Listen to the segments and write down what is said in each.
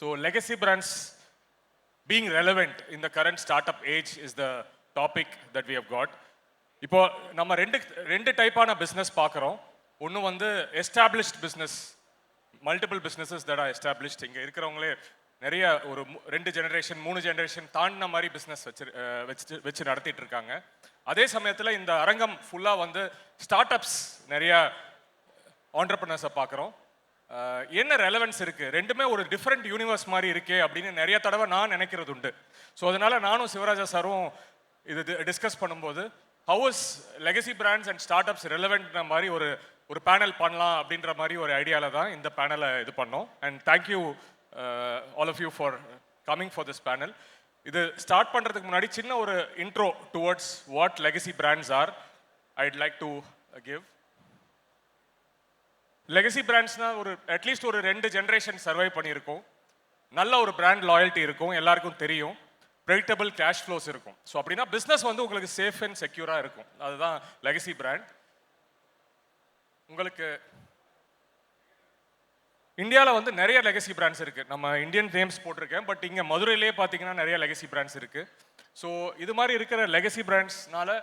So legacy brands being relevant in the current startup age is the topic that we have got. இப்போ நம்ம ரெண்டு டைப்பான business பார்க்குறோம். ஒன்று வந்து established business, multiple businesses that R established. இங்கே இருக்கிறவங்களே நிறைய ஒரு 2 ஜெனரேஷன் 3 ஜெனரேஷன் தாண்டின மாதிரி பிஸ்னஸ் வச்சு நடத்திட்டு இருக்காங்க. அதே சமயத்தில் இந்த அரங்கம் ஃபுல்லாக வந்து ஸ்டார்ட் அப்ஸ் நிறைய ஆண்டர்பிரினர்ஸை பார்க்குறோம். என்ன ரெலவென்ஸ் இருக்குது, ரெண்டுமே ஒரு டிஃப்ரெண்ட் யூனிவர்ஸ் மாதிரி இருக்கே அப்படின்னு நிறைய தடவை நான் நினைக்கிறது உண்டு. ஸோ அதனால நானும் சிவராஜா சாரும் இது டிஸ்கஸ் பண்ணும்போது how is legacy brands and startups ரெலவெண்ட்ன மாதிரி ஒரு பேனல் பண்ணலாம் அப்படின்ற மாதிரி ஒரு ஐடியாவில் தான் இந்த பேனலை இது பண்ணோம். And thank you all of you for coming for this panel. இது ஸ்டார்ட் பண்ணுறதுக்கு முன்னாடி சின்ன ஒரு intro towards what legacy brands are I'd like to give. லெகசி பிராண்ட்ஸ்னால் ஒரு அட்லீஸ்ட் ஒரு 2 ஜென்ரேஷன் சர்வை பண்ணியிருக்கோம். நல்ல ஒரு பிராண்ட் லாயல்ட்டி இருக்கும், எல்லாருக்கும் தெரியும், ப்ரெடிக்டபிள் கேஷ் ஃப்ளோஸ் இருக்கும். ஸோ அப்படின்னா பிஸ்னஸ் வந்து உங்களுக்கு சேஃப் அண்ட் செக்யூராக இருக்கும். அதுதான் லெகசி பிராண்ட். உங்களுக்கு இந்தியாவில் வந்து நிறைய லெகசி பிராண்ட்ஸ் இருக்குது. நம்ம இந்தியன் நேம்ஸ் போட்டிருக்கேன், பட் இங்கே மதுரையிலே பார்த்தீங்கன்னா நிறைய லெகசி பிராண்ட்ஸ் இருக்குது. ஸோ இது மாதிரி இருக்கிற லெகசி பிராண்ட்ஸ்னால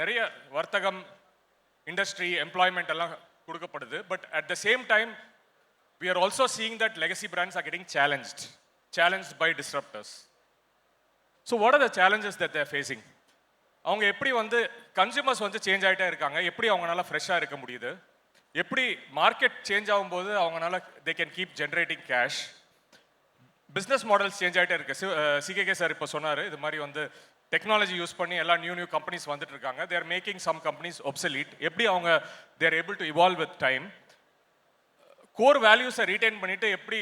நிறைய வர்த்தகம், இண்டஸ்ட்ரி, எம்ப்ளாய்மெண்ட் எல்லாம் கொடுக்கப்படுது. But at the same time we are also seeing that legacy brands are getting challenged by disruptors. So what are the challenges that they are facing? அவங்க எப்படி வந்து கன்சியூமர்ஸ் வந்து சேஞ்ச் ஆகிட்டே இருக்காங்க, எப்படி அவங்களால ஃப்ரெஷ்ஷாக இருக்க முடியுது, எப்படி மார்க்கெட் சேஞ்ச் ஆகும்போது அவங்களால they can keep generating cash, business models change ஆகிட்டே இருக்கு. சிகேகே சார் இப்போ சொன்னார், இது மாதிரி வந்து டெக்னாலஜி யூஸ் பண்ணி எல்லா நியூ கம்பெனிஸ் வந்துட்டு இருக்காங்க. They are making some companies obsolete. எப்படி அவங்க they are able to evolve with time, core வேல்யூஸை ரீடைன் பண்ணிட்டு எப்படி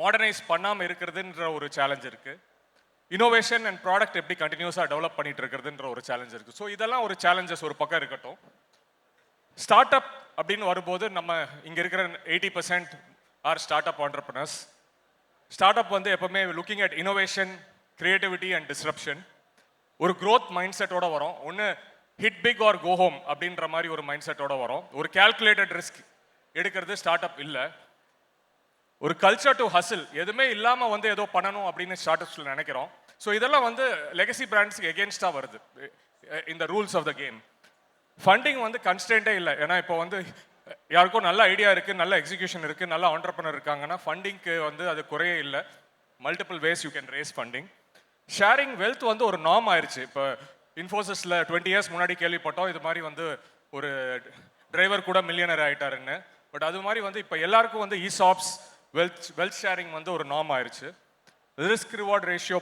மாடர்னைஸ் பண்ணாமல் இருக்கிறதுன்ற ஒரு சேலஞ்ச் இருக்குது. இனோவேஷன் அண்ட் ப்ராடக்ட் எப்படி கண்டினியூஸாக டெவலப் பண்ணிட்டு இருக்கிறதுன்ற ஒரு சேலஞ்ச் இருக்குது. ஸோ இதெல்லாம் ஒரு சேலஞ்சஸ் ஒரு பக்கம் இருக்கட்டும். ஸ்டார்ட் அப் அப்படின்னு வரும்போது நம்ம இங்கே இருக்கிற 80% are startup entrepreneurs. Startup வந்து எப்பவுமே looking at innovation, creativity and disruption. ஒரு க்ரோத் மைண்ட் செட்டோட வரும். ஒன்று hit big or go home அப்படின்ற மாதிரி ஒரு மைண்ட் செட்டோட வரும். ஒரு கேல்குலேட்டட் ரிஸ்க் எடுக்கிறது ஸ்டார்ட் அப் இல்லை. ஒரு கல்ச்சர் டு ஹசில், எதுவுமே இல்லாமல் வந்து ஏதோ பண்ணணும் அப்படின்னு ஸ்டார்ட் அப்ஸில் நினைக்கிறோம். ஸோ இதெல்லாம் வந்து லெகசி பிராண்ட்ஸ்க்கு எகென்ஸ்டாக வருது இந்த rules of the game. Funding வந்து கன்ஸ்டன்ட்டே இல்லை. ஏன்னா இப்போ வந்து யாருக்கும் நல்ல ஐடியா இருக்குது, நல்ல எக்ஸிக்யூஷன் இருக்குது, நல்ல ஆண்டர்பிரினர் இருக்காங்கன்னா ஃபண்டிங்க்கு வந்து அது குறையே இல்லை. Multiple ways you can raise funding. Sharing wealth வந்து ஒரு நார்ம் ஆயிடுச்சு. இப்போ இன்ஃபோசிஸில் 20 இயர்ஸ் முன்னாடி கேள்விப்பட்டோம் இது மாதிரி வந்து ஒரு டிரைவர் கூட மில்லியனர் ஆகிட்டாருன்னு. பட் அது மாதிரி வந்து இப்போ எல்லாருக்கும் வந்து இசாப்ஸ், வெல்த் ஷேரிங் வந்து ஒரு நார்ம் ஆயிடுச்சு. ரிஸ்க் ரிவார்ட் ரேஷியோ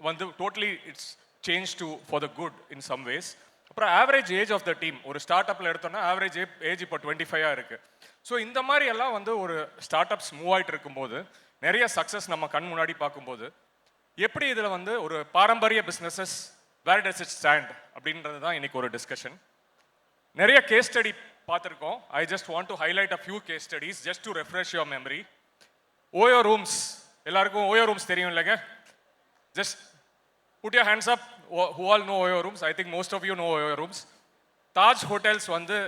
வந்து totally it's change to for the good in some ways. அப்புறம் average age of the team ஒரு ஸ்டார்ட் அப்பில் எடுத்தோம்னா ஆவரேஜ் ஏஜ் இப்போ 25 இருக்குது. ஸோ இந்த மாதிரி எல்லாம் வந்து ஒரு ஸ்டார்ட் அப்ஸ் மூவ் ஆகிட்டு இருக்கும்போது நிறைய சக்ஸஸ் நம்ம கண் முன்னாடி பார்க்கும்போது எப்படி இதில் வந்து ஒரு பாரம்பரிய businesses where does it stand அப்படின்றது தான் இன்னைக்கு ஒரு டிஸ்கஷன். நிறைய கேஸ் ஸ்டடி பார்த்துருக்கோம். I just want to highlight a few case studies just to refresh your memory. OYO Rooms, எல்லாருக்கும் ஓயோ ரூம்ஸ் தெரியும் இல்லைங்க? Just put your hands up who all know OYO Rooms. I think most of you know OYO Rooms. Taj Hotels வந்து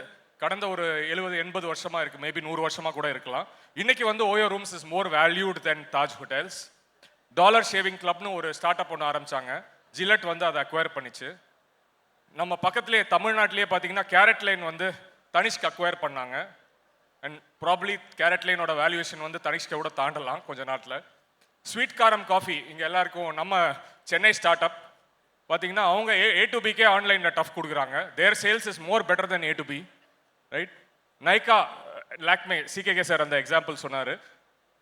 கடந்த ஒரு 70-80 வருஷமாக இருக்குது, maybe 100 வருஷமாக கூட இருக்கலாம். இன்னைக்கு வந்து OYO rooms is more valued than Taj hotels. Dollar shaving கிளப்னு ஒரு ஸ்டார்ட் அப் ஒன்று ஆரம்பித்தாங்க. ஜிலட் வந்து அதை அக்வயர் பண்ணிச்சு. நம்ம பக்கத்துலேயே தமிழ்நாட்டிலேயே பார்த்தீங்கன்னா கேரட் லைன் வந்து தனிஷ்க் அக்வயர் பண்ணாங்க. அண்ட் ப்ராப்ளி கேரட் லைனோட வேல்யூவேஷன் வந்து தனிஷ்கை கூட தாண்டலாம் கொஞ்ச நாட்டில். ஸ்வீட் காரம் காஃபி இங்கே எல்லாருக்கும் நம்ம சென்னை ஸ்டார்ட் அப் பார்த்தீங்கன்னா அவங்க A to Bக்கே ஆன்லைனில் டஃப் கொடுக்குறாங்க. Their sales is more better than A to B, right? Nykaa, Lakme, CKK sir அந்த எக்ஸாம்பிள் சொன்னார்.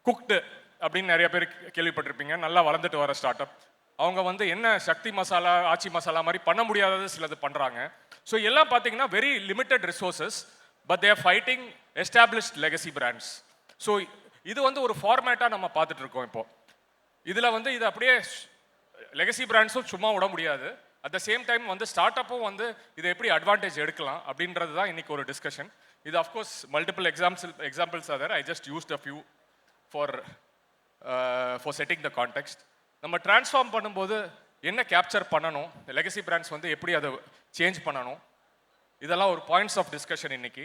குக்டு அப்படின்னு நிறைய பேர் கேள்விப்பட்டிருப்பீங்க. நல்லா வளர்ந்துட்டு வர ஸ்டார்ட் அப். அவங்க வந்து என்ன சக்தி மசாலா, ஆச்சி மசாலா மாதிரி பண்ண முடியாதது சிலது பண்ணுறாங்க. ஸோ எல்லாம் பார்த்தீங்கன்னா very limited resources, but they are fighting established legacy brands. So இது வந்து ஒரு ஃபார்மேட்டாக நம்ம பார்த்துட்டு இருக்கோம் இப்போ. இதில் வந்து இது அப்படியே லெகசி பிராண்ட்ஸும் சும்மா விட முடியாது. அட் த சேம் டைம் வந்து ஸ்டார்ட் அப்பும் வந்து இதை எப்படி அட்வான்டேஜ் எடுக்கலாம் அப்படின்றது தான் இன்னைக்கு ஒரு டிஸ்கஷன். இது of course multiple examples are there. I just used a few for setting the context. நம்ம டிரான்ஸ்ஃபார்ம் பண்ணும்போது என்ன கேப்சர் பண்ணணும், லெகசி பிராண்ட்ஸ் வந்து எப்படி அதை சேஞ்ச் பண்ணணும், இதெல்லாம் ஒரு பாயிண்ட்ஸ் ஆஃப் டிஸ்கஷன் இன்னைக்கு.